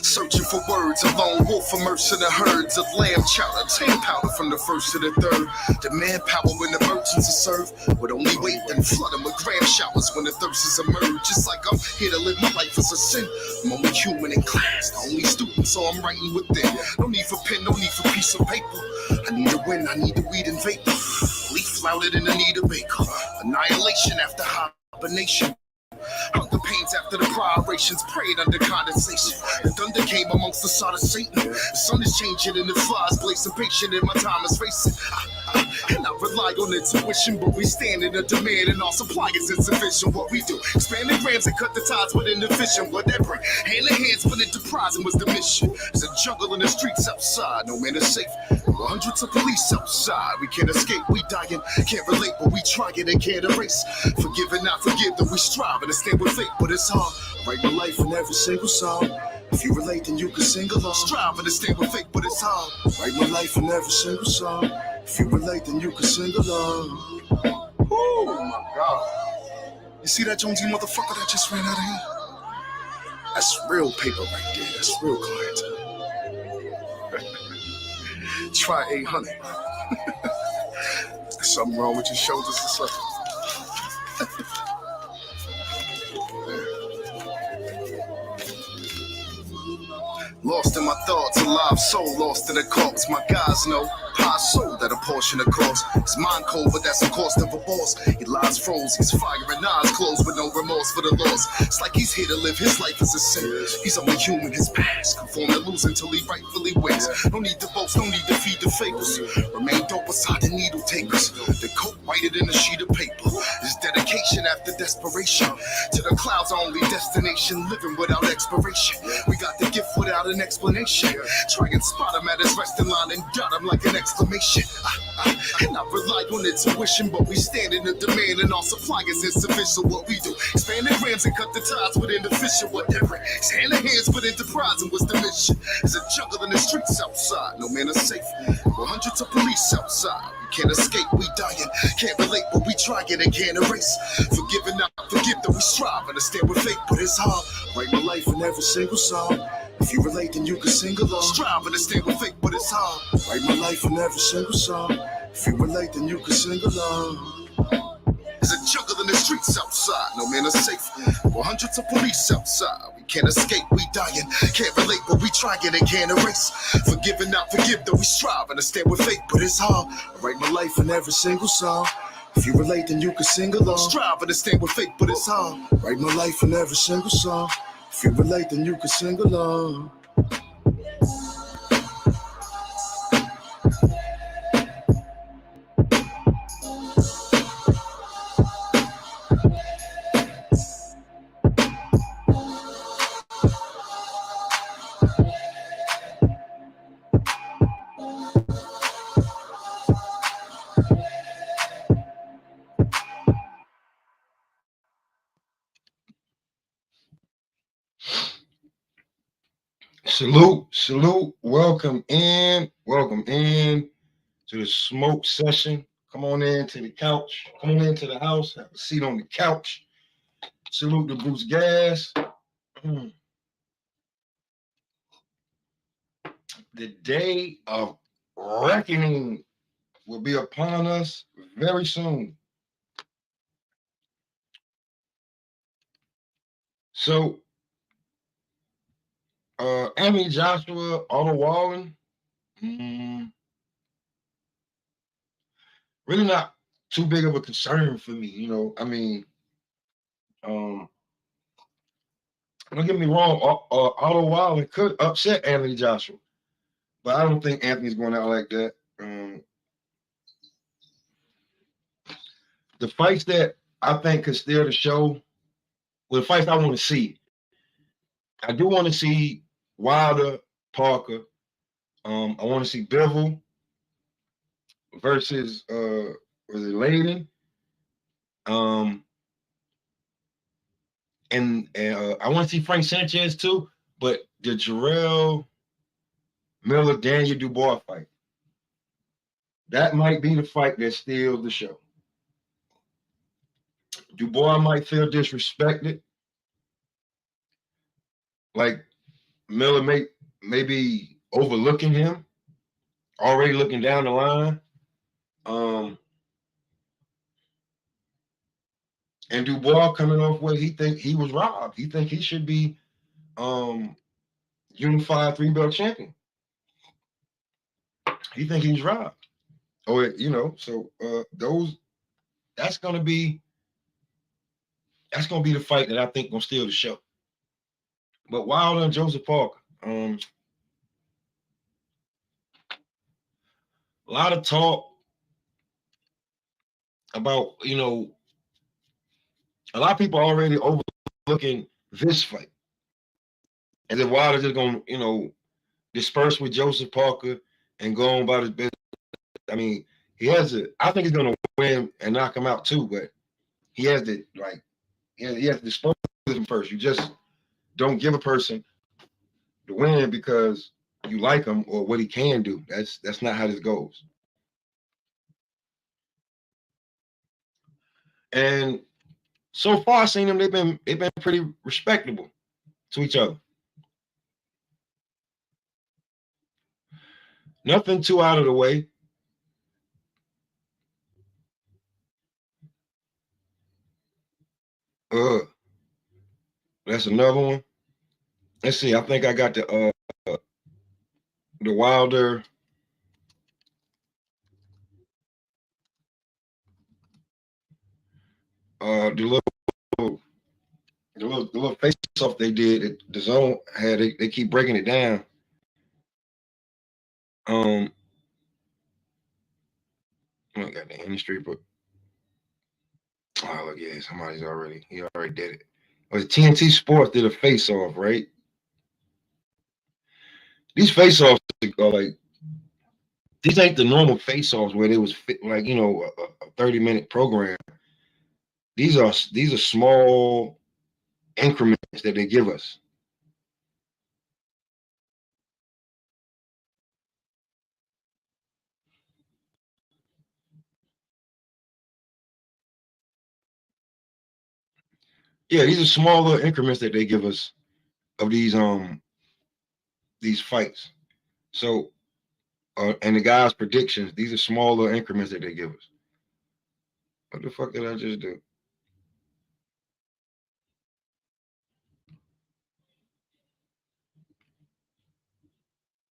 Searching for words, a lone wolf immersed in the herds of lamb chowder, tame powder from the first to the third. The manpower when the merchants are served would only wait and flood them with gram showers when the thirsts emerge. Just like I'm here to live my life as a sin. I'm only human in class, the only student, so I'm writing within. No need for pen, no need for piece of paper. I need a wind, I need the weed and vapor. Leaf flouted in the need of baker. Annihilation after hibernation. Hunger pains after the prioritions prayed under condensation. The thunder came amongst the sod of Satan. The sun is changing and the flies blazing patient and my time is racing. And I rely on intuition, but we stand in a demand and our supply is insufficient. What we do, expand the grams and cut the ties within the vision. What that bring, hand in hand, split enterprising was the mission. There's a jungle in the streets outside, no man is safe. There were hundreds of police outside. We can't escape, we dying, can't relate, but we try it and can't erase. Forgive and not forgive that we strive and stand with faith, but it's hard. I write my life in every single song. If you relate, then you can sing along. Strive and stand with faith, but it's hard. I write my life in every single song. If you relate, then you can sing along. Oh my God. You see that Jonesy motherfucker that just ran out of here? That's real paper right there. That's real clientele. Try 800. There's something wrong with your shoulders or something. Lost in my thoughts, a live soul lost in the corpse. My guys know, pie sold at a portion of cost. It's mind cold, but that's the cost of a boss. He lies froze, he's firing eyes closed with no remorse for the loss. It's like he's here to live his life as a sin. He's only human, his past conform to lose until he rightfully wins. No need to boast, no need to feed the fables. Remain dope beside the needle takers. The coat whited in a sheet of paper. His dedication after desperation. To the clouds, our only destination. Living without expiration. We got the gift without an explanation. Try and spot him at his resting line and dot him like an exclamation. And I rely on intuition, but we stand in the demand and our supply is insufficient. What we do, expand the grams and cut the ties within the fissure. Whatever, it's hand in hands, but enterprising was the mission. There's a jungle in the streets outside, no man is safe. With hundreds of police outside. Can't escape, we dying, can't relate, but we try it and can't erase. Forgive and not forgive that we strive, understand with faith, but it's hard. Write my life in every single song. If you relate, then you can sing along. Strive and understand with faith, but it's hard. Write my life in every single song. If you relate, then you can sing along. There's a jungle in the streets outside, no man is safe. With hundreds of police outside. Can't escape, we dying, can't relate, but we try it and can't erase. Forgive and not forgive, though we strive, understand with faith, but it's hard. I write my life in every single song. If you relate, then you can sing along. Strive, understand with faith, but it's hard. Write my life in every single song. If you relate, then you can sing along. Salute. Welcome in to the smoke session. Come on in to the couch. Come on into the house. Have a seat on the couch. Salute to Bruce Gas. The day of reckoning will be upon us very soon. So, Anthony Joshua, Otto Wallen, really not too big of a concern for me, you know. I mean, don't get me wrong, Otto Wallen could upset Anthony Joshua, but I don't think Anthony's going out like that. The fights that I think could steal the show, well, the fights I want to see, I do want to see Wilder, Parker. I want to see Bivol versus was it Layden? and I want to see Frank Sanchez too, but the Jarrell Miller Daniel Dubois fight, that might be the fight that steals the show. Dubois might feel disrespected, like Miller may be overlooking him, already looking down the line. And Dubois coming off where he think he was robbed. He think he should be unified 3-belt champion. He think he's robbed. Oh, so that's gonna be the fight that I think gonna steal the show. But Wilder and Joseph Parker, a lot of talk about, a lot of people already overlooking this fight. And then Wilder's just gonna, disperse with Joseph Parker and go on about his business. I mean, I think he's gonna win and knock him out too, but he has to he has to dispose of him first. You just don't give a person the win because you like him or what he can do. That's not how this goes. And so far, I've seen them. They've been pretty respectable to each other. Nothing too out of the way. That's another one. Let's see. I think I got the Wilder. The little face off they did. The zone had. They keep breaking it down. I got the industry, but look, yeah, he already did it. Was TNT Sports did a face off, right? These face offs are like, these ain't the normal face offs where they was like, a 30-minute program. These are small increments that they give us. Yeah, these are small little increments that they give us of these fights. So, and the guys' predictions, these are small little increments that they give us. What the fuck did I just do?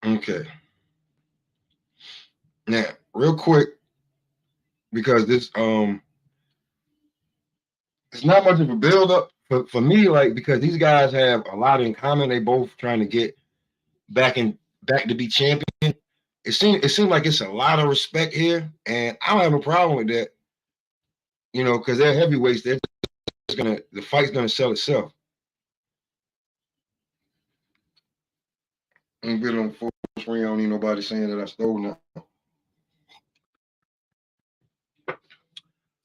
Okay. Now, real quick, because this it's not much of a build up for me, like, because these guys have a lot in common. They both trying to get back to be champion. It seemed like it's a lot of respect here, and I don't have a problem with that. Because they're heavyweights. They're just the fight's gonna sell itself. I'm good on full screen. I don't need nobody saying that I stole nothing.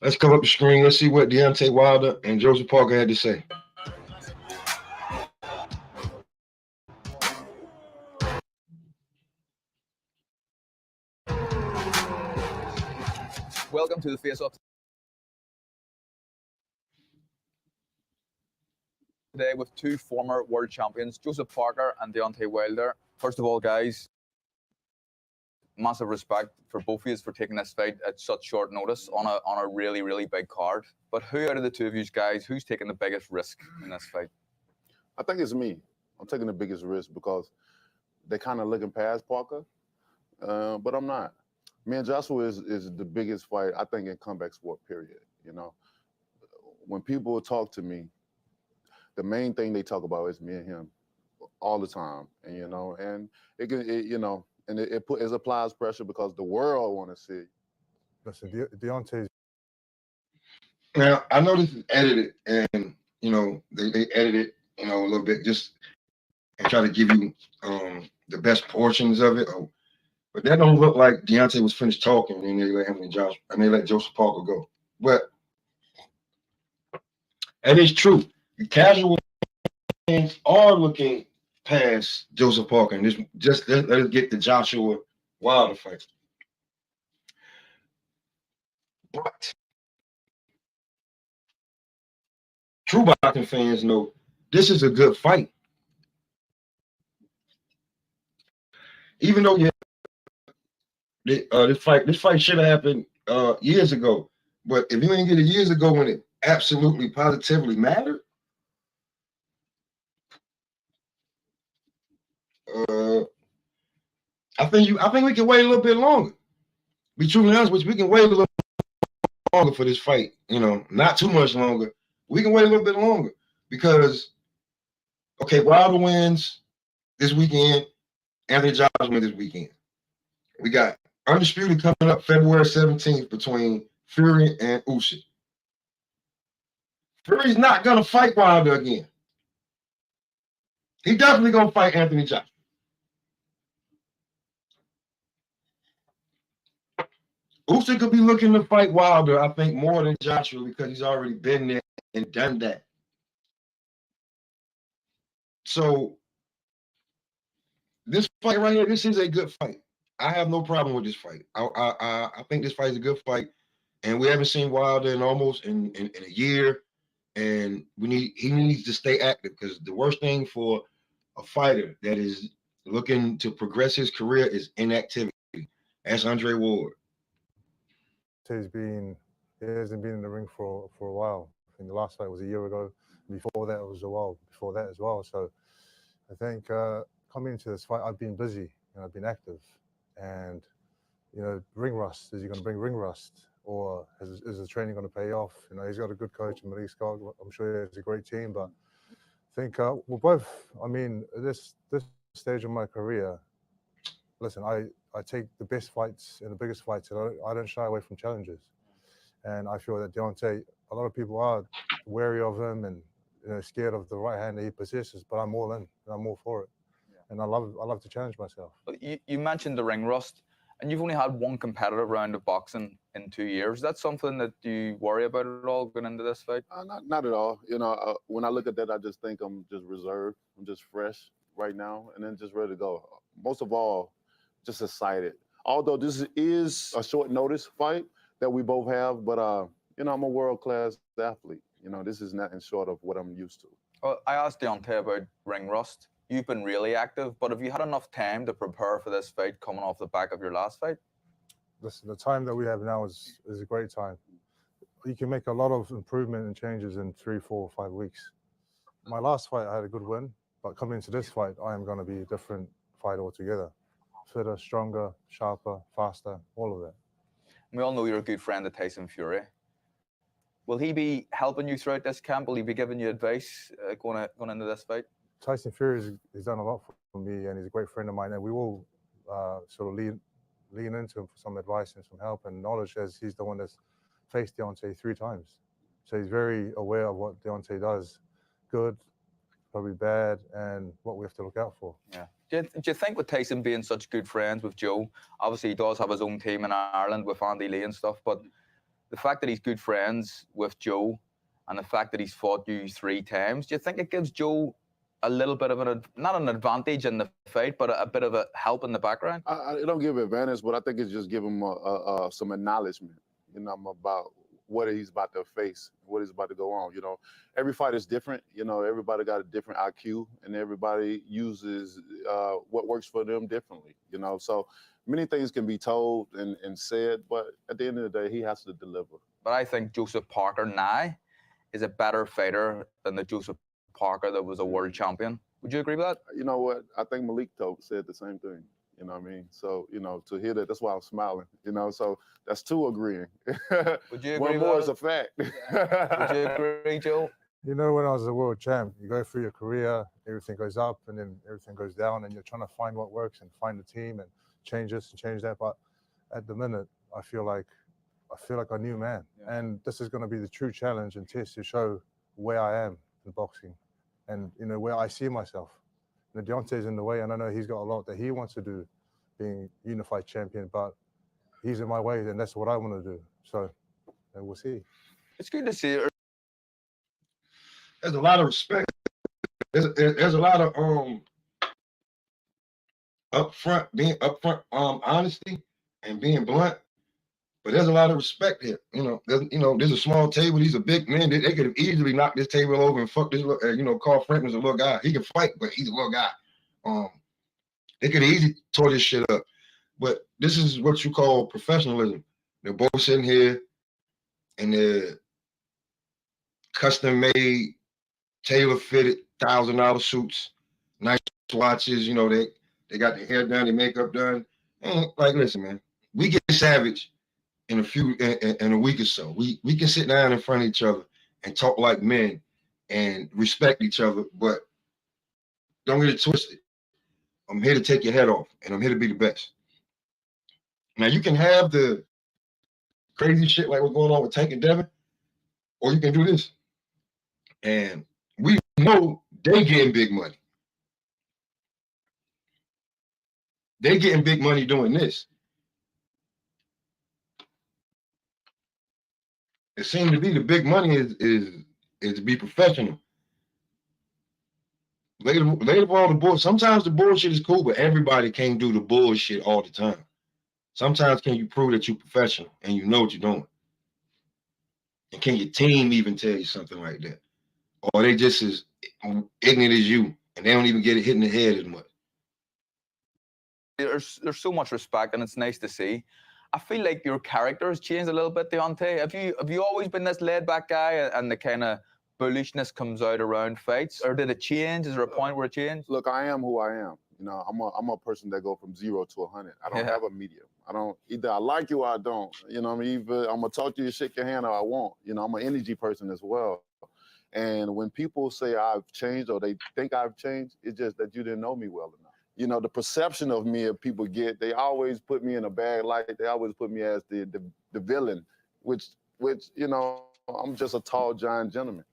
Let's cover up the screen. Let's see what Deontay Wilder and Joseph Parker had to say. Welcome to the face-off today with two former world champions, Joseph Parker and Deontay Wilder. First of all, guys, massive respect for both of you for taking this fight at such short notice on a really, really big card. But who out of the two of you guys, who's taking the biggest risk in this fight? I think it's me. I'm taking the biggest risk because they're kind of looking past Parker, but I'm not. Me and Joshua is the biggest fight, I think, in comeback sport, period. When people talk to me, the main thing they talk about is me and him all the time. And, and it applies pressure because the world want to see. Listen, Deontay's. Now, I know this is edited, and, they edit it, a little bit just and try to give you the best portions of it. But that don't look like Deontay was finished talking, and they let him and they let Joseph Parker go. But that is true. the casual fans are looking past Joseph Parker, and let's get the Joshua Wilder fight. But true boxing fans know this is a good fight. Even though this fight should have happened years ago, but if you didn't get it years ago when it absolutely positively mattered, I think we can wait a little bit longer. Be truly honest with you, we can wait a little longer for this fight. Not too much longer. We can wait a little bit longer because Wilder wins this weekend. Anthony Joshua wins this weekend. We got Undisputed coming up February 17th between Fury and Usyk. Fury's not gonna fight Wilder again. He definitely gonna fight Anthony Joshua. Usyk could be looking to fight Wilder, I think, more than Joshua because he's already been there and done that. So this fight right here, this is a good fight. I have no problem with this fight. I think this fight is a good fight, and we haven't seen Wilder in almost in a year, and he needs to stay active because the worst thing for a fighter that is looking to progress his career is inactivity. That's Andre Ward. He hasn't been in the ring for a while. I think the last fight was a year ago. Before that, it was a while before that as well. So I think coming into this fight, I've been busy and I've been active. And ring rust. Is he going to bring ring rust, or is the training going to pay off? He's got a good coach in Malik Scott. I'm sure he has a great team, but I think we're both. I mean, at this stage of my career, listen, I take the best fights and the biggest fights, and I don't shy away from challenges. And I feel that Deontay, a lot of people are wary of him and scared of the right hand that he possesses, but I'm all in and I'm all for it. And I love to challenge myself. You mentioned the ring rust, and you've only had one competitive round of boxing in 2 years. Is that something that you worry about at all going into this fight? Not at all. When I look at that, I just think I'm just reserved. I'm just fresh right now, and then just ready to go. Most of all, just excited. Although this is a short notice fight that we both have, but I'm a world-class athlete. This is nothing short of what I'm used to. Well, I asked Deontay about ring rust. You've been really active, but have you had enough time to prepare for this fight coming off the back of your last fight? Listen, the time that we have now is a great time. You can make a lot of improvement and changes in 3, 4, 5 weeks. My last fight, I had a good win, but coming into this fight, I am going to be a different fight altogether. Fitter, stronger, sharper, faster, all of that. We all know you're a good friend of Tyson Fury. Will he be helping you throughout this camp? Will he be giving you advice going into this fight? Tyson Fury has done a lot for me, and he's a great friend of mine, and we will sort of lean into him for some advice and some help and knowledge, as he's the one that's faced Deontay 3 times. So he's very aware of what Deontay does, good, probably bad, and what we have to look out for. Yeah. Do you think with Tyson being such good friends with Joe, obviously he does have his own team in Ireland with Andy Lee and stuff, but the fact that he's good friends with Joe and the fact that he's fought you 3 times, do you think it gives Joe a little bit of not an advantage in the fight, but a bit of a help in the background? I don't give advantage, but I think it's just give him some acknowledgement, about what he's about to face, what he's about to go on. Every fight is different. Everybody got a different IQ, and everybody uses what works for them differently. So many things can be told and said, but at the end of the day, he has to deliver. But I think Joseph Parker now is a better fighter than the Joseph Parker that was a world champion. Would you agree with that? You know what? I think Malik said the same thing. You know what I mean? So, to hear that, that's why I'm smiling. So that's 2 agreeing. Would you agree? One more is a fact. Would you agree, Joe? When I was a world champ, you go through your career, everything goes up and then everything goes down, and you're trying to find what works and find the team and change this and change that. But at the minute, I feel like a new man. Yeah. And this is going to be the true challenge and test to show where I am in boxing and, where I see myself. Deontay's in the way, and I know he's got a lot that he wants to do, being unified champion, but he's in my way, and that's what I want to do. So we'll see. It's good to see it. there's a lot of respect. There's a lot of being upfront honesty and being blunt. But there's a lot of respect here. There's a small table. These are big men. They could have easily knocked this table over and fuck this. Carl Franklin's a little guy. He can fight, but he's a little guy. They could have easily tore this shit up. But this is what you call professionalism. They're both sitting here in their custom-made, tailor-fitted $1,000 suits, nice watches. They got their hair done, their makeup done. And listen, man, we get savage in a week or so. We can sit down in front of each other and talk like men and respect each other, but don't get it twisted. I'm here to take your head off, and I'm here to be the best. Now, you can have the crazy shit like what's going on with Tank and Devin, or you can do this. And we know they getting big money. They getting big money doing this. It seems to be the big money is to be professional. Later all the bullshit. Sometimes the bullshit is cool, but everybody can't do the bullshit all the time. Sometimes can you prove that you're professional and you know what you're doing? And can your team even tell you something like that? Or they just as ignorant as you and they don't even get it hit in the head as much? There's so much respect, and it's nice to see. I feel like your character has changed a little bit, Deontay. Have you always been this laid-back guy, and the kind of bullishness comes out around fights, or did it change? Is there a point where it changed? Look, I am who I am. I'm a person that go from 0 to 100. I don't have a medium. I don't either. I like you or I don't. Either I'm gonna talk to you, shake your hand, or I won't. I'm an energy person as well. And when people say I've changed or they think I've changed, it's just that you didn't know me well enough. The perception of me that people get, they always put me in a bad light. They always put me as the villain, which I'm just a tall, giant gentleman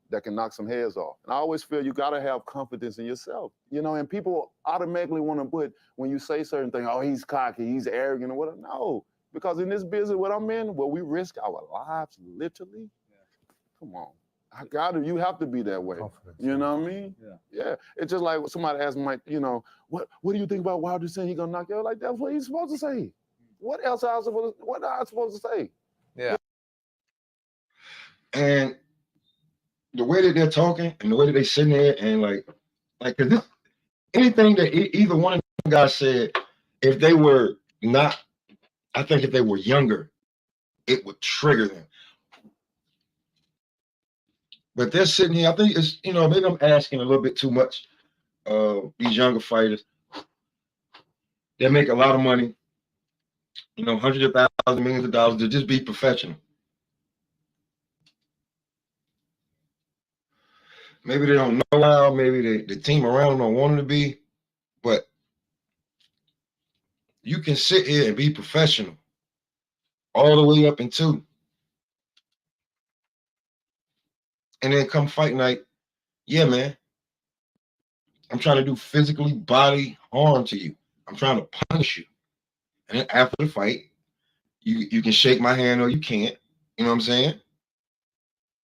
that can knock some heads off. And I always feel you gotta have confidence in yourself. And people automatically want to put, when you say certain things, oh, he's cocky, he's arrogant, or whatever. No, because in this business, what I'm in, where we risk our lives, literally, come on. You have to be that way. Confidence. You know what I mean? Yeah. It's just like somebody asked Mike, what do you think about Wilder saying he's gonna knock you out? Like, that's what he's supposed to say. What else what am I supposed to say? Yeah. And the way that they're talking and the way that they sitting there and cause this, anything that either one of them guys said, if they were not, I think if they were younger, it would trigger them. But they're sitting here, I think it's, maybe I'm asking a little bit too much of these younger fighters. They make a lot of money, hundreds of thousands, millions of dollars to just be professional. Maybe they don't know how, maybe the team around them don't want them to be, but you can sit here and be professional all the way up into, and then come fight night, yeah, man, I'm trying to do physically body harm to you. I'm trying to punish you. And then after the fight, you can shake my hand or you can't. You know what I'm saying?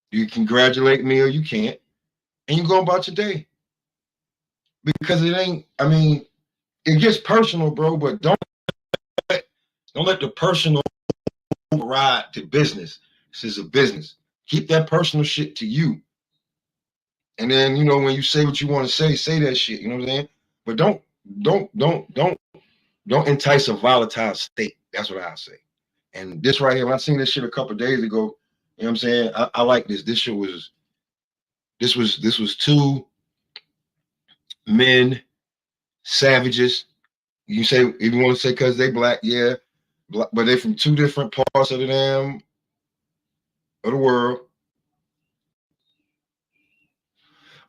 You congratulate me or you can't. And you go about your day. Because it ain't, it gets personal, bro, but don't let the personal override the business. This is a business. Keep that personal shit to you. And then, when you say what you want to say that shit, you know what I'm saying? But don't entice a volatile state. That's what I say. And this right here, when I seen this shit a couple of days ago, you know what I'm saying? I like this. This shit was, this was two men, savages. You say, if you want to say because they black, yeah, but they from two different parts of the world.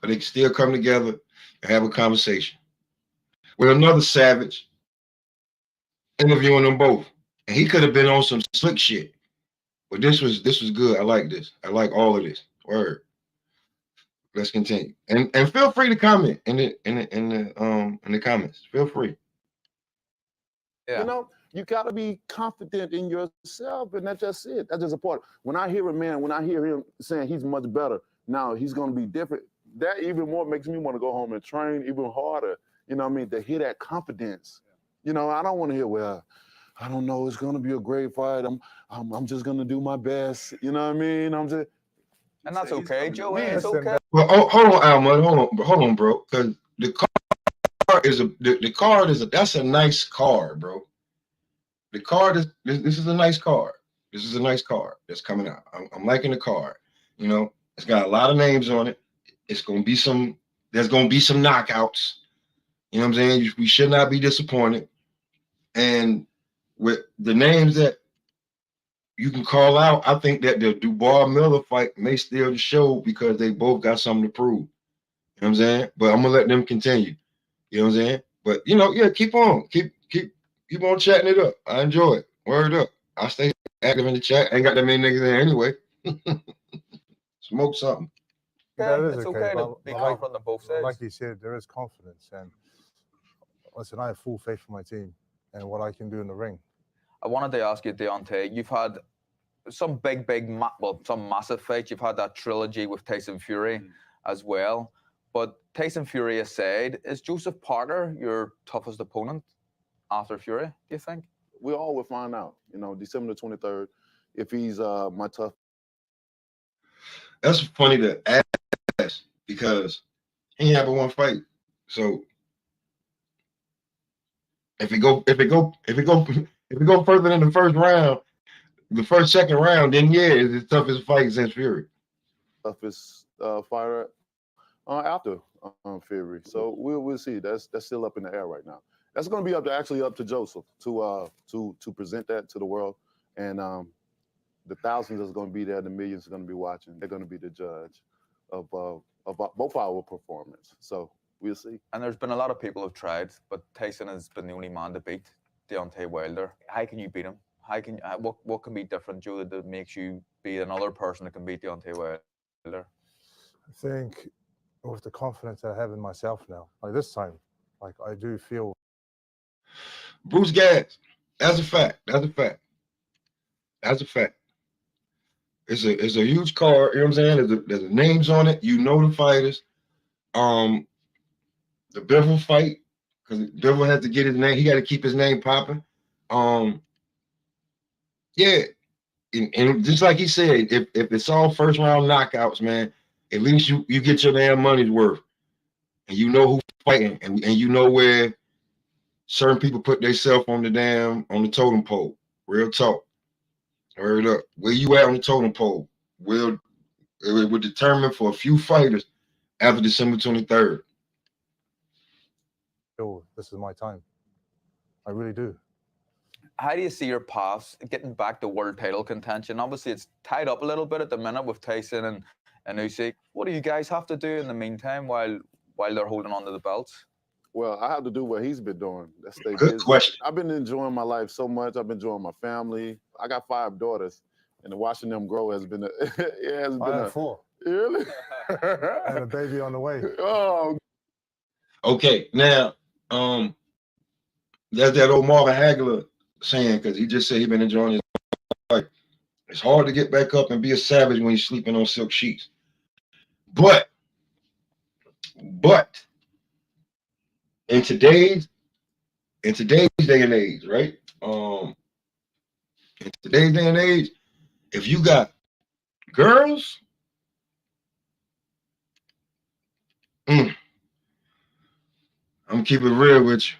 But they can still come together and have a conversation with another savage interviewing them both. And he could have been on some slick shit. But this was good. I like this. I like all of this. Word. Let's continue. And feel free to comment in the comments. Feel free. Yeah. You got to be confident in yourself, and that's just it. That's just a part. When I hear him saying he's much better, now he's going to be different, that even more makes me want to go home and train even harder, you know what I mean, to hear that confidence. You know, I don't want to hear, well, I don't know, it's going to be a great fight. I'm just going to do my best, you know what I mean? And that's okay, Joe. It's Listen, okay. Well, hold on, Alma. Hold on, bro. Because the card is that's a nice card, bro. The card is this is a nice card. This is a nice card that's coming out. I'm liking the card. You know, it's got a lot of names on it. It's gonna be there's gonna be some knockouts. You know what I'm saying? We should not be disappointed. And with the names that you can call out, I think that the Dubois Miller fight may steal the show because they both got something to prove. You know what I'm saying? But I'm gonna let them continue. You know what I'm saying? But you know, yeah, keep on chatting it up. I enjoy it. Word up. I stay active in the chat. Ain't got that many niggas there anyway. Smoke something. that is It's okay. okay to be confident on both sides. Like you said, there is confidence, and listen, I have full faith in my team and what I can do in the ring. I wanted to ask you, Deontay, you've had some some massive fights. You've had that trilogy with Tyson Fury as well. But Tyson Fury aside, is Joseph Parker your toughest opponent after Fury, do you think? We all will find out, you know, December the 23rd, if he's my tough. That's funny to ask because he ain't having one fight. So if we go further than the first round, second round, then yeah, it's the toughest fight since Fury. Toughest fighter after Fury. So we'll see. That's still up in the air right now. That's going to be up to Joseph to present that to the world, and the thousands that's going to be there, the millions are going to be watching. They're going to be the judge of both our performance. So we'll see. And there's been a lot of people who've tried, but Tyson has been the only man to beat Deontay Wilder. How can you beat him? What can be different, Joe, that makes you beat another person that can beat Deontay Wilder? I think with the confidence that I have in myself now, like this time, like I do feel. Bruce Gas, that's a fact. It's a huge card, you know what I'm saying? There's names on it. You know the fighters. The Bivol fight, because Bivol has to get his name. He got to keep his name popping. Yeah, and just like he said, if it's all first round knockouts, man, at least you get your damn money's worth, and you know who's fighting, and you know where certain people put themselves on the totem pole. Real talk. Word up. Where you at on the totem pole it will determine for a few fighters after December 23rd. Oh, this is my time. I really do. How do you see your paths getting back to world title contention? Obviously, it's tied up a little bit at the minute with Tyson and Usyk. What do you guys have to do in the meantime while they're holding on to the belts? Well, I have to do what he's been doing. That's stay Good busy. question. I've been enjoying my life so much. I've been enjoying my family. I got 5 daughters, and watching them grow has been I have 4. Really? And a baby on the way. Oh. Okay, now there's that old Marvin Hagler saying, because he just said he's been enjoying his life. It's hard to get back up and be a savage when you're sleeping on silk sheets. But in today's day and age, right? In today's day and age, if you got girls, I'm keeping it real with you.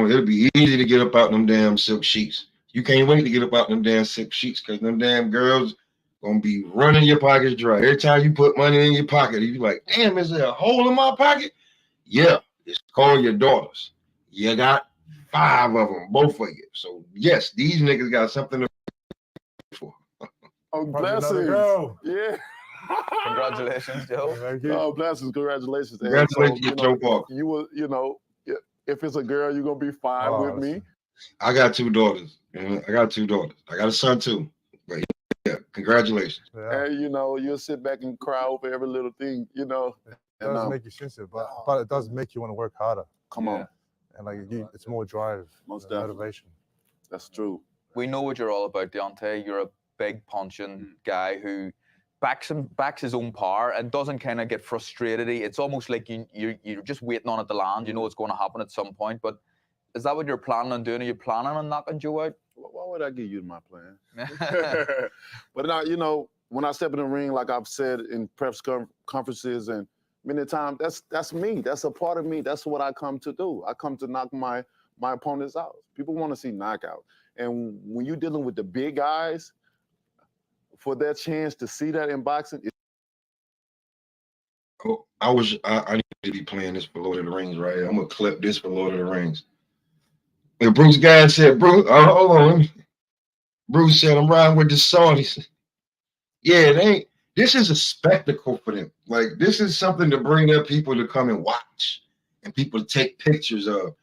It'll be easy to get up out them damn silk sheets. You can't wait to get up out them damn silk sheets because them damn girls gonna be running your pockets dry. Every time you put money in your pocket, you be like, damn, is there a hole in my pocket? Yeah, it's called your daughters. You got 5 of them, both of you. So yes, these niggas got something to for. Oh, Blessings. Yeah. Congratulations, Joe. Thank you. Oh, blessings. Congratulations. Congratulations, so, Joe Parker. You will, if it's a girl, you're going to be fine with me. I got 2 daughters. I got 2 daughters. I got a son too. But yeah, congratulations. Yeah. And, you'll sit back and cry over every little thing, It does make you sensitive, but it does make you want to work harder. Come on. And it's more drive, Most definitely. motivation. That's true. We know what you're all about, Deontay. You're a big punching guy who backs his own power and doesn't kind of get frustrated. It's almost like you're just waiting on it to land. You know it's going to happen at some point. But is that what you're planning on doing? Are you planning on knocking Joe out? Why would I give you my plan? But now, you know, when I step in the ring, like I've said in press conferences and many times, that's me. That's a part of me. That's what I come to do. I come to knock my opponents out. People want to see knockout. And when you're dealing with the big guys, for their chance to see that in boxing, I need to be playing this for Lord of the Rings, right? I'm gonna clip this for Lord of the Rings. And Bruce Guy said, Bruce, hold on. Bruce said, I'm riding with the Saudis. Yeah, this is a spectacle for them. Like, this is something to bring their people to come and watch and people to take pictures of.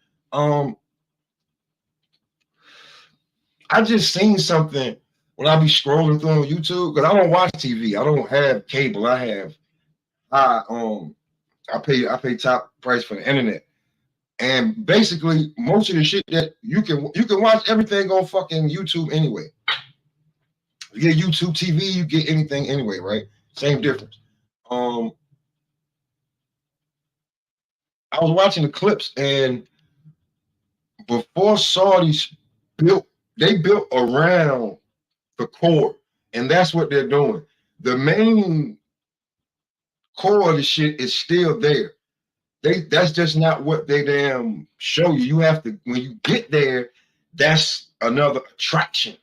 I just seen something when I be scrolling through on YouTube, because I don't watch TV. I don't have cable. I pay top price for the internet. And basically, most of the shit that you can watch everything on fucking YouTube anyway. You get YouTube TV, you get anything anyway, right? Same difference. I was watching the clips, and before Saudis built around the core, and that's what they're doing. The main core of the shit is still there. That's just not what they damn show you. You have to, when you get there, that's another attraction.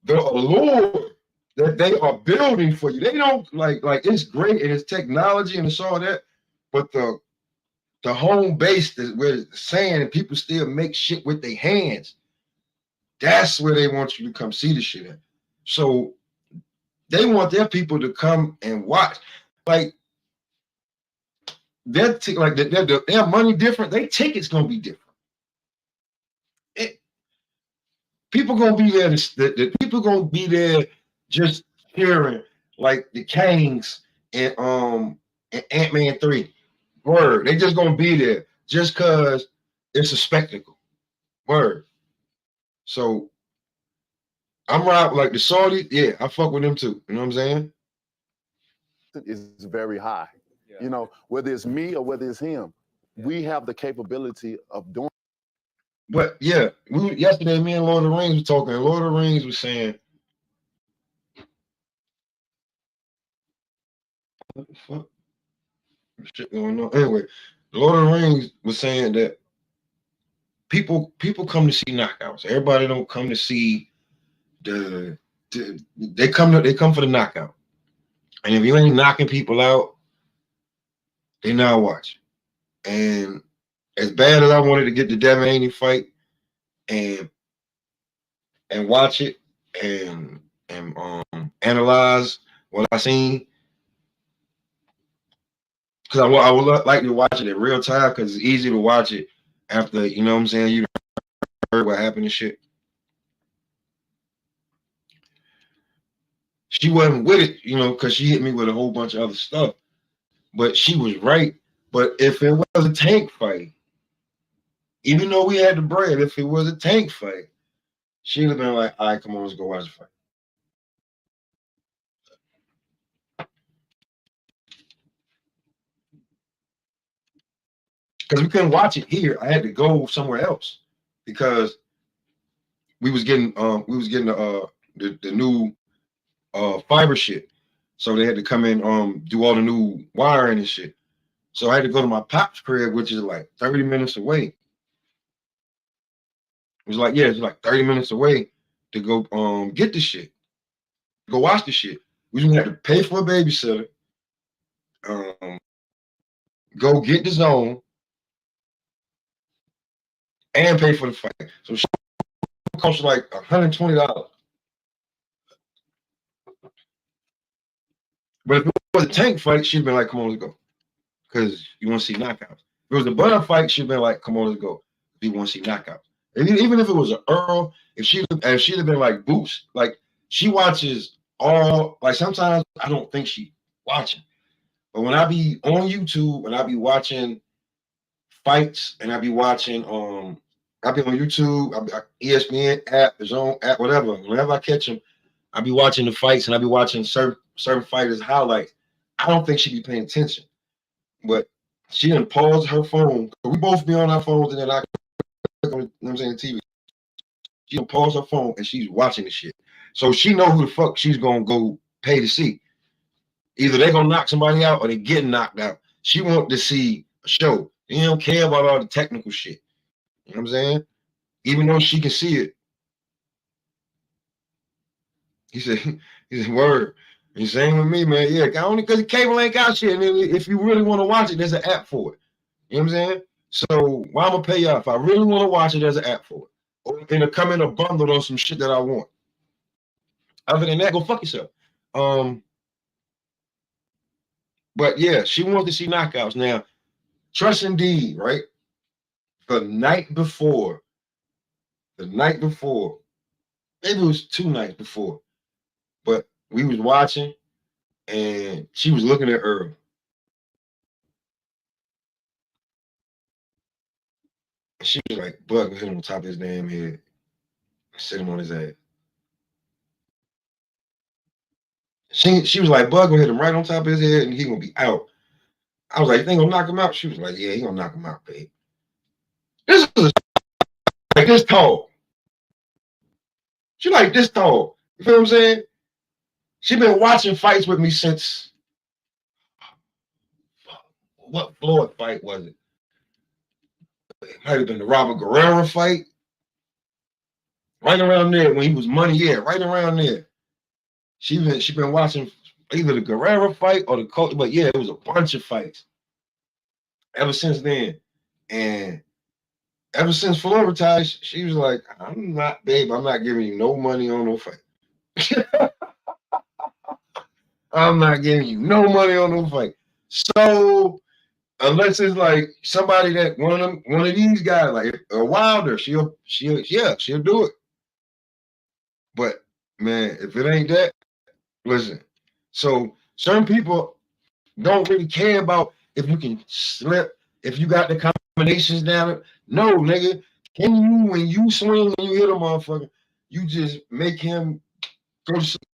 The allure that they are building for you, they don't like it's great and it's technology and it's all that, but the home base that we're saying, and people still make shit with their hands, that's where they want you to come see the shit at. So they want their people to come and watch. Like, their money different. Their ticket's gonna be different. People gonna be there. The people gonna be there just cheering like the Kangs and Ant-Man 3. Word. They just gonna be there just cause it's a spectacle. Word. So I'm right, like the Saudi, yeah, I fuck with them too. You know what I'm saying? is very high. Yeah. You know, whether it's me or whether it's him, we have the capability of doing. But yeah, yesterday me and Lord of the Rings were talking. And Lord of the Rings was saying, what the fuck? Shit going on. Anyway, Lord of the Rings was saying that people come to see knockouts. Everybody don't come to see they come for the knockout. And if you ain't knocking people out, they not watching. And as bad as I wanted to get the Devin Haney fight and watch it and analyze what I seen, because I would like to watch it in real time, because it's easy to watch it after, you know what I'm saying, you heard what happened and shit. She wasn't with it, you know, because she hit me with a whole bunch of other stuff. But she was right. But if it was a tank fight, even though we had the bread, if it was a tank fight, she'd have been like, all right, come on, let's go watch the fight. Because we couldn't watch it here. I had to go somewhere else because we was getting the new fiber shit. So they had to come in, do all the new wiring and shit. So I had to go to my pop's crib, which is like 30 minutes away. It was like, yeah, it's like 30 minutes away to go get the shit. Go watch the shit. We didn't have to pay for a babysitter. Go get the zone and pay for the fight. So it cost like $120. But if it was a tank fight, she'd been like, come on, let's go. Because you want to see knockouts. If it was a Bud fight, she'd been like, come on, let's go. You want to see knockouts. And even if it was an Earl, if she'd have been like Boots, like she watches all, like sometimes I don't think she watching. But when I be on YouTube and I be watching fights and I be watching I be on YouTube, ESPN app, the Zone app, whatever. Whenever I catch them, I be watching the fights and I be watching certain fighters highlights. I don't think she be paying attention, but she done paused her phone. We both be on our phones, and then I click on, you know what I'm saying, TV. She done paused her phone and she's watching the shit. So she know who the fuck she's gonna go pay to see. Either they gonna knock somebody out or they getting knocked out. She want to see a show. You don't care about all the technical shit. You know what I'm saying? Even though she can see it. He said, word. He's saying with me, man. Yeah, only because the cable ain't got shit. And if you really want to watch it, there's an app for it. You know what I'm saying? So why I'm gonna pay y'all if I really want to watch it, there's an app for it. Or it'll come in a bundle on some shit that I want. Other than that, go fuck yourself. But yeah, she wants to see knockouts. Now, trust indeed, right? The night before, maybe it was 2 nights before, but we was watching and she was looking at Earl. And she was like, Bug hit him on top of his damn head. Sit him on his ass. She was like, Bug gonna hit him right on top of his head and he gonna be out. I was like, you think gonna knock him out? She was like, yeah, he gonna knock him out, babe. This is like this tall. She like this tall. You feel what I'm saying? She been watching fights with me since what Floyd fight was it? It might have been the Robert Guerrero fight. Right around there when he was money, yeah, right around there. She been watching either the Guerrero fight or the Coach, but yeah, it was a bunch of fights ever since then. And ever since Floyd retired, she was like, I'm not giving you no money on no fight. I'm not giving you no money on no fight. So unless it's like somebody that one of these guys, like a Wilder, she'll do it. But man, if it ain't that, listen. So certain people don't really care about if you can slip, if you got the combinations down. No, nigga. Can you, when you swing and you hit a motherfucker, you just make him go to sleep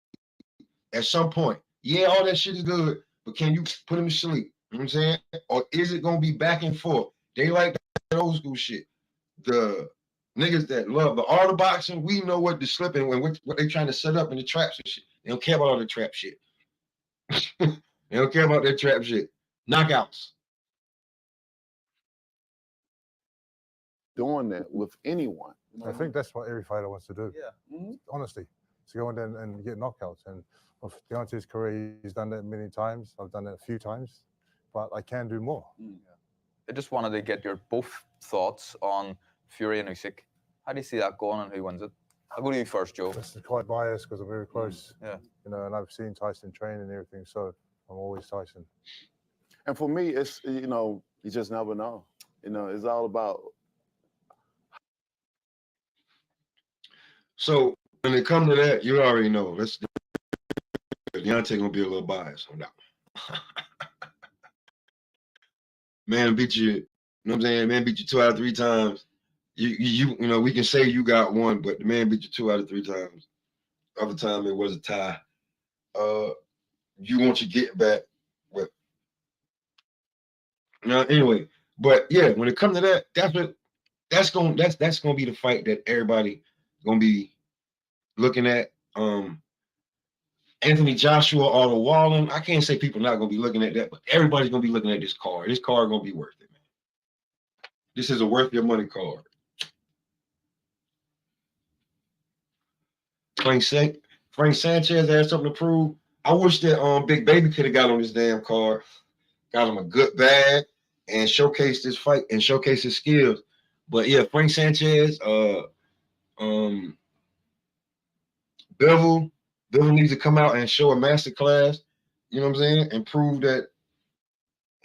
at some point? Yeah, all that shit is good, but can you put him to sleep? You know what I'm saying? Or is it gonna be back and forth? They like that old school shit. The niggas that love the art of boxing, we know what the slipping when what they trying to set up in the traps and shit. They don't care about all the trap shit. They don't care about that trap shit. Knockouts. Doing that with anyone. I think that's what every fighter wants to do. Yeah. Mm-hmm. Honestly, to go in there and get knockouts. And of Deontay's career, he's done that many times. I've done it a few times, but I can do more. I just wanted to get your both thoughts on Fury and Usyk. How do you see that going and who wins it? I'll go to you first, Joe. This is quite biased because I'm very close. Yeah. You know, and I've seen Tyson train and everything, so I'm always Tyson. And for me, it's, you just never know. It's all about. So when it comes to that, you already know. Deontay gonna be a little biased on that. Man beat you. You know what I'm saying? Man beat you 2 out of 3 times. You know, we can say you got one, but the man beat you 2 out of 3 times. Other time it was a tie. You want your get back, but anyway. But yeah, when it comes to that, that's gonna be the fight that everybody gonna be looking at. Anthony Joshua or the Wallen. I can't say people not gonna be looking at that, but everybody's gonna be looking at this card. This card gonna be worth it, man. This is a worth your money card. Frank Sanchez has something to prove. I wish that Big Baby could have got on this damn card, got him a good bag, and showcased this fight and showcased his skills. But yeah, Frank Sanchez, Bevel needs to come out and show a master class, you know what I'm saying, and prove that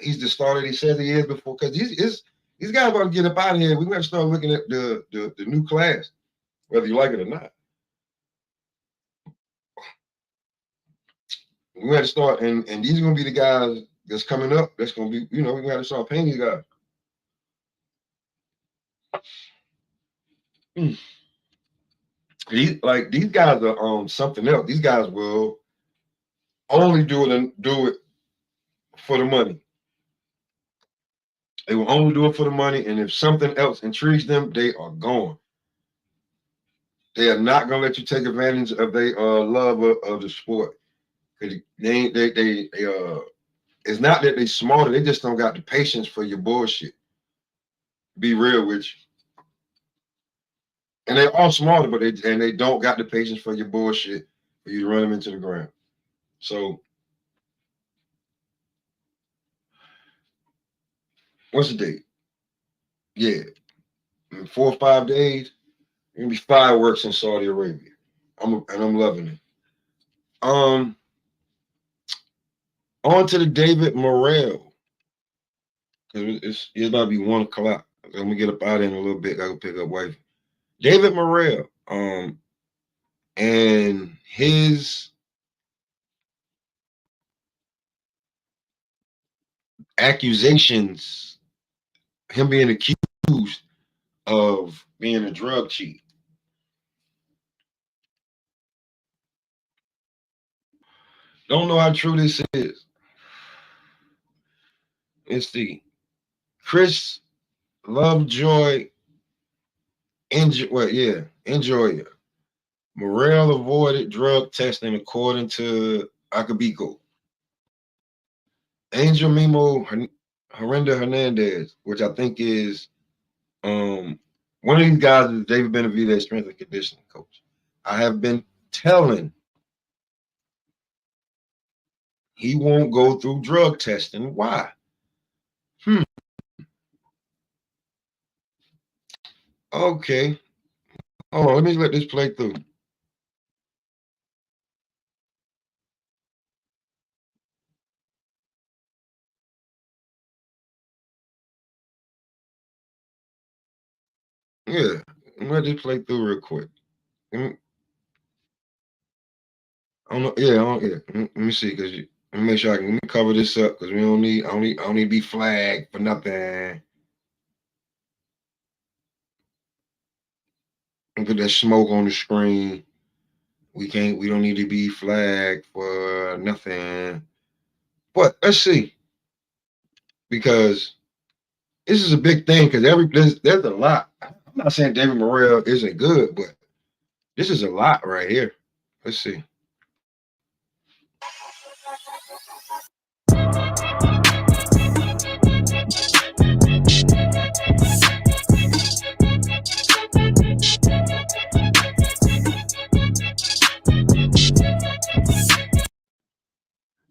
he's the starter he says he is before, because these guys about to get up out of here. We got to start looking at the new class, whether you like it or not. We got to start, and these are going to be the guys that's coming up. That's going to be, we got to start paying these guys. these guys are something else. These guys will only do it for the money. They will only do it for the money, and if something else intrigues them, they are gone. They are not gonna let you take advantage of their love of the sport. Cause it's not that they smarter, they just don't got the patience for your bullshit. Be real with you. And they're all smarter, but they don't got the patience for your bullshit for you to run them into the ground. So what's the date? Yeah. In 4 or 5 days, there's gonna be fireworks in Saudi Arabia. I'm loving it. On to the David Morrell. It's about to be 1 o'clock. I'm gonna get up out in a little bit. I go pick up wife. David Morrell, and his accusations, him being accused of being a drug cheat. Don't know how true this is. Let's see. Chris Lovejoy, enjoy it. Morrell avoided drug testing according to Acabiko. Angel Mimo Herenda Hernandez, which I think is one of these guys is David Benavidez, strength and conditioning coach. I have been telling he won't go through drug testing. Why? Okay. Hold on, let me let this play through. Yeah, let this play through real quick. I don't know. Yeah, Let me see, cause let me make sure let me cover this up, cause we don't need. I don't need to be flagged for nothing. And put that smoke on the screen. We don't need to be flagged for nothing. But let's see, because this is a big thing. Because there's a lot. I'm not saying David Morrell isn't good, but this is a lot right here. Let's see.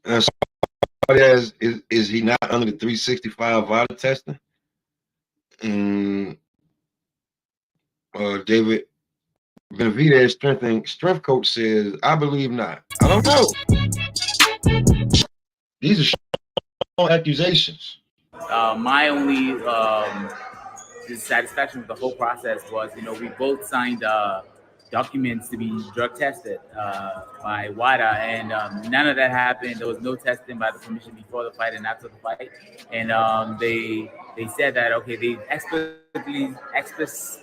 And somebody asks, is he not under the 365 vital testing? And David Benavidez, strength coach, says, I believe not. I don't know. These are strong accusations. My only dissatisfaction with the whole process was, we both signed documents to be drug tested by WADA, and none of that happened. There was no testing by the commission before the fight and after the fight, and they said that they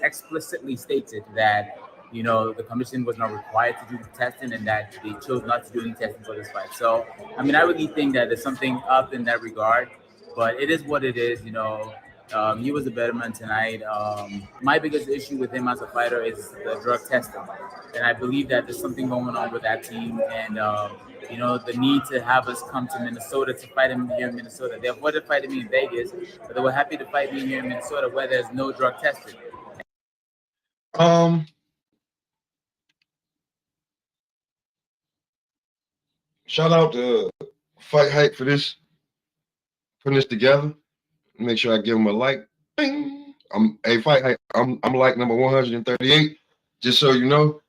explicitly stated that the commission was not required to do the testing and that they chose not to do any testing for this fight. So, I mean, I really think that there's something up in that regard, but it is what it is. He was a better man tonight. My biggest issue with him as a fighter is the drug testing, and I believe that there's something going on with that team, and the need to have us come to Minnesota to fight him here in Minnesota. They avoided fighting me in Vegas, but they were happy to fight me here in Minnesota where there's no drug testing. Shout out to Fight Hype for this, putting this together. Make sure I give him a like. Bing. Fight Hype. I'm like number 138, just so you know.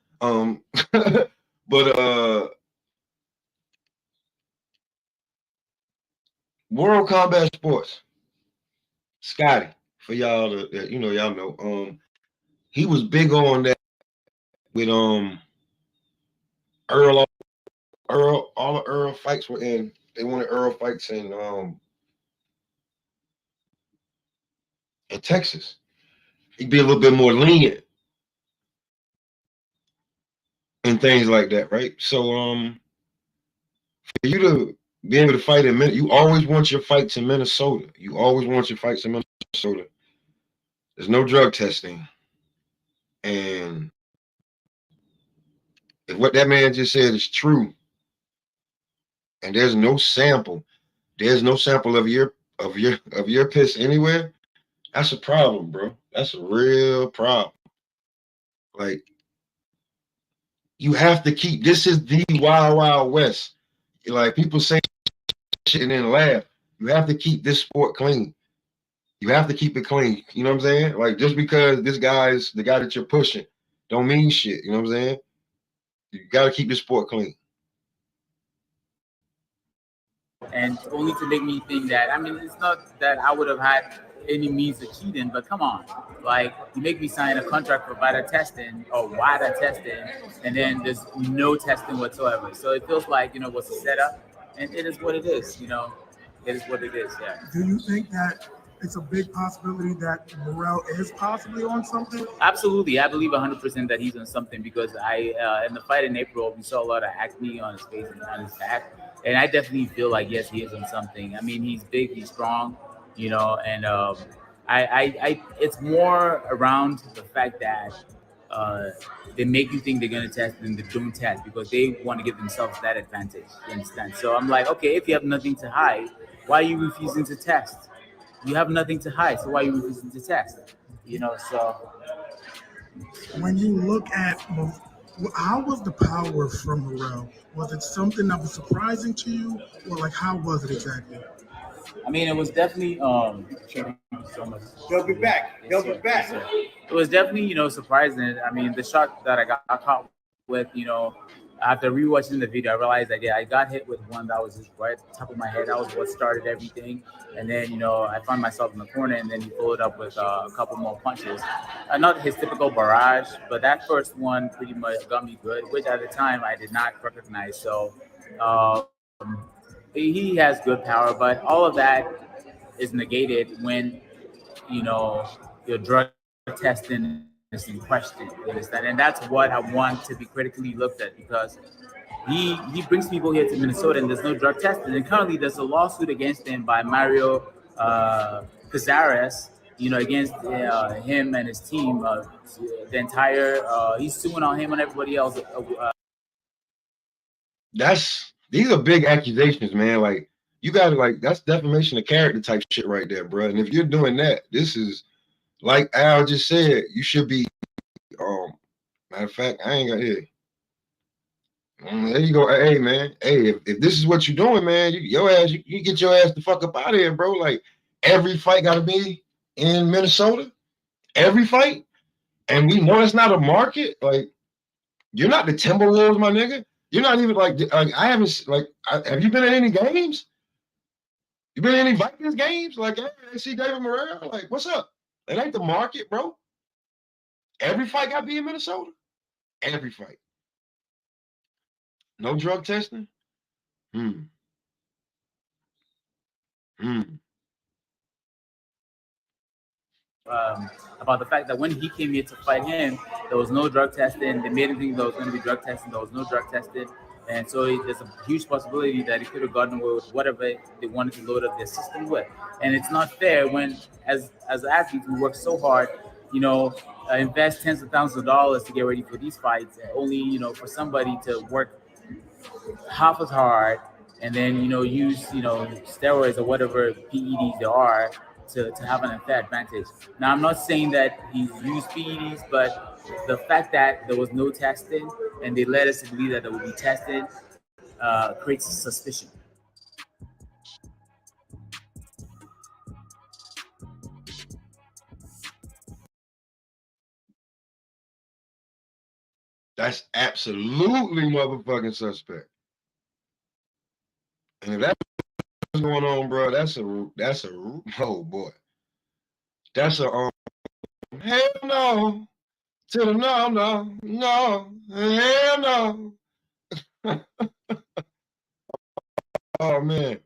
But World Combat Sports, Scotty, for y'all that y'all know. He was big on that with Earl. All the Earl fights were in. They wanted Earl fights in Texas. He'd be a little bit more lenient and things like that, right? So for you to be able to fight in Minnesota, you always want your fights in Minnesota. You always want your fights in Minnesota. There's no drug testing. And if what that man just said is true, and there's no sample of your piss anywhere, that's a problem, bro. That's a real problem. Like, you have to keep, this is the wild, wild west. Like, people say shit and then laugh. You have to keep this sport clean. You have to keep it clean. You know what I'm saying? Like, just because this guy is the guy that you're pushing don't mean shit. You know what I'm saying? You got to keep the sport clean. And only to make me think that, I mean, it's not that I would have had any means of cheating, but come on, like, you make me sign a contract for beta testing or WADA testing, and then there's no testing whatsoever. So it feels like, what's a setup, and it is what it is. It is what it is. Yeah. Do you think that it's a big possibility that Morrell is possibly on something? Absolutely, I believe 100% that he's on something, because in the fight in April, we saw a lot of acne on his face and on his back, and I definitely feel like, yes, he is on something. I mean, he's big, he's strong, and it's more around the fact that they make you think they're gonna test and they don't test, because they want to give themselves that advantage. You understand? So I'm like, okay, if you have nothing to hide, why are you refusing to test? You have nothing to hide, so why are you refusing to test? So When you look at how was the power from Morrell? Was it something that was surprising to you, or like how was it exactly? I mean, it was definitely thank you so much. They'll be back. Yes, They'll sir. be back. Yes, sir. It was definitely, surprising. I mean, the shot that I got caught with, after rewatching the video, I realized that, yeah, I got hit with one that was just right at the top of my head. That was what started everything. And then, I found myself in the corner, and then he followed up with a couple more punches. Not his typical barrage, but that first one pretty much got me good, which at the time I did not recognize. So um, he has good power, but all of that is negated when your drug testing is in question. You understand? And that's what I want to be critically looked at, because he brings people here to Minnesota and there's no drug testing. And currently there's a lawsuit against him by Mario Cazares, against him and his team. The entire he's suing on him and everybody else. These are big accusations, man. Like, you gotta, like, that's defamation of character type shit right there, bro. And if you're doing that, this is, like Al just said, you should be matter of fact, I ain't got here. There you go. Hey, man. Hey, if this is what you're doing, man, you get your ass the fuck up out of here, bro. Like, every fight gotta be in Minnesota. Every fight. And we know it's not a market. Like, you're not the Timberwolves, my nigga. You're not even like I haven't, like, have you been at any games? You been in any Vikings games? Like, hey, I see David Morrell. Like, what's up? It ain't the market, bro. Every fight got to be in Minnesota. Every fight. No drug testing? About the fact that when he came here to fight him, there was no drug testing. They made him think there was going to be drug testing. There was no drug testing. And so there's a huge possibility that he could have gotten away with whatever they wanted to load up their system with. And it's not fair when, as athletes, we work so hard, invest tens of thousands of dollars to get ready for these fights, and only, for somebody to work half as hard and then, use, steroids or whatever PEDs there are to have an unfair advantage. Now, I'm not saying that he's used PEDs, but the fact that there was no testing and they led us to believe that there would be testing creates suspicion. That's absolutely motherfucking suspect. And if that's what's going on, bro, that's a oh boy. That's a hell no. To the no, hell no. Oh man.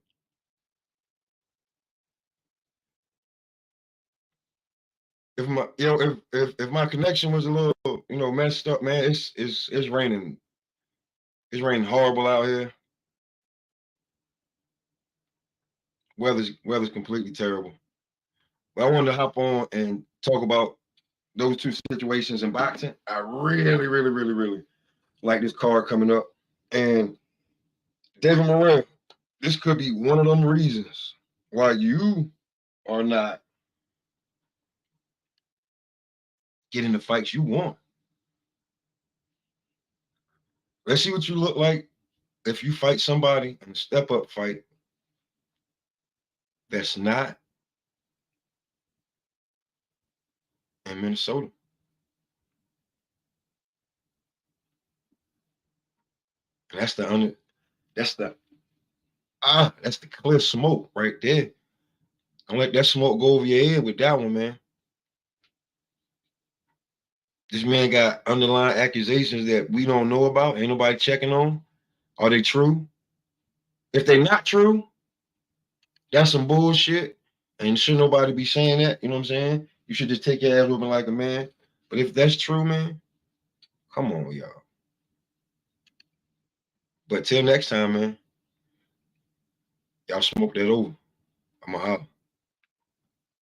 If my if my connection was a little messed up, man, it's raining It's raining horrible out here. Weather's completely terrible. But I wanted to hop on and talk about those two situations in boxing. I really like this card coming up. And David Morrell, this could be one of them reasons why you are not getting the fights you want. Let's see what you look like if you fight somebody in a step-up fight that's not in Minnesota. And that's the clear smoke right there. Don't let that smoke go over your head with that one, man. This man got underlying accusations that we don't know about. Ain't nobody checking on. Are they true? If they're not true, that's some bullshit. And should nobody be saying that? You know what I'm saying? You should just take your ass whooping like a man. But if that's true, man, come on, y'all. But till next time, man, y'all smoke that over. I'm a holler.